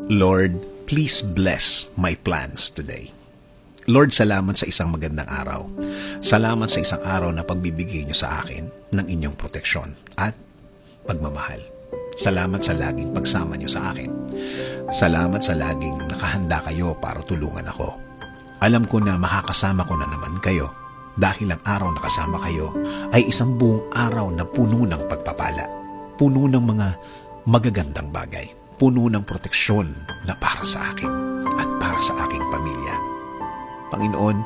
Lord, please bless my plans today. Lord, salamat sa isang magandang araw. Salamat sa isang araw na pagbibigay niyo sa akin ng inyong proteksyon at pagmamahal. Salamat sa laging pagsama niyo sa akin. Salamat sa laging nakahanda kayo para tulungan ako. Alam ko na makakasama ko na naman kayo dahil ang araw na kasama kayo ay isang buong araw na puno ng pagpapala, puno ng mga magagandang bagay, puno ng proteksyon na para sa akin at para sa aking pamilya. Panginoon,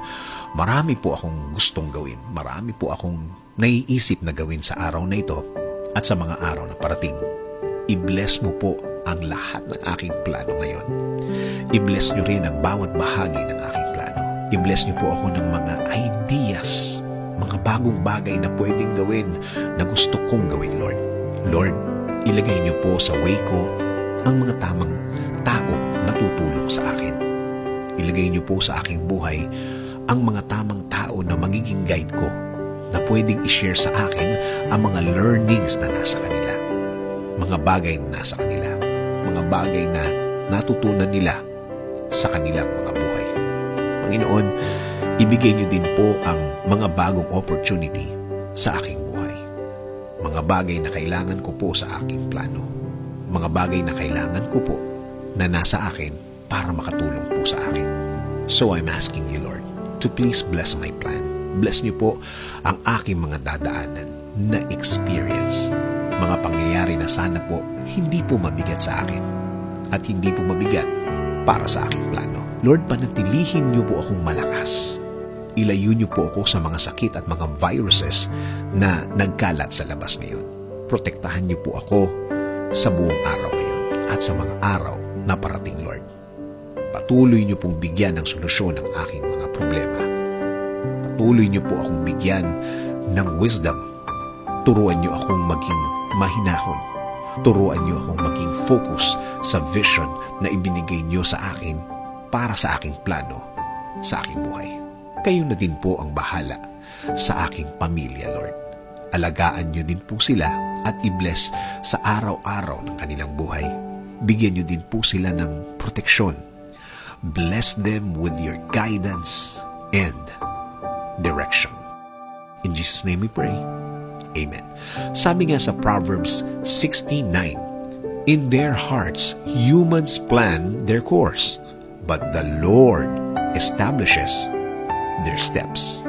marami po akong gustong gawin. Marami po akong naiisip na gawin sa araw na ito at sa mga araw na parating. I-bless mo po ang lahat ng aking plano ngayon. I-bless nyo rin ang bawat bahagi ng aking plano. I-bless nyo po ako ng mga ideas, mga bagong bagay na pwedeng gawin na gusto kong gawin, Lord. Lord, ilagay nyo po sa way ko ang mga tamang tao na tutulong sa akin. Ilagay niyo po sa aking buhay ang mga tamang tao na magiging guide ko na pwedeng i-share sa akin ang mga learnings na nasa kanila. Mga bagay na nasa kanila. Mga bagay na natutunan nila sa kanilang mga buhay. Panginoon, ibigay niyo din po ang mga bagong opportunity sa aking buhay. Mga bagay na kailangan ko po sa aking plano. Mga bagay na kailangan ko po na nasa akin para makatulong po sa akin. So I'm asking you, Lord, to please bless my plan. Bless niyo po ang aking mga dadaanan na experience. Mga pangyayari na sana po hindi po mabigat sa akin at hindi po mabigat para sa aking plano. Lord, panatilihin niyo po akong malakas. Ilayo niyo po ako sa mga sakit at mga viruses na nagkalat sa labas ngayon. Protektahan niyo po ako sa buong araw ngayon at sa mga araw na parating, Lord. Patuloy niyo pong bigyan ng solusyon ang aking mga problema. Patuloy niyo po akong bigyan ng wisdom. Turuan niyo akong maging mahinahon. Turuan niyo akong maging focus sa vision na ibinigay niyo sa akin para sa aking plano, sa aking buhay. Kayo na din po ang bahala sa aking pamilya, Lord. Alagaan niyo din po sila at i-bless sa araw-araw ng kanilang buhay. Bigyan niyo din po sila ng proteksyon. Bless them with your guidance and direction. In Jesus' name we pray. Amen. Sabi nga sa Proverbs 16:9, in their hearts humans plan their course, but the Lord establishes their steps.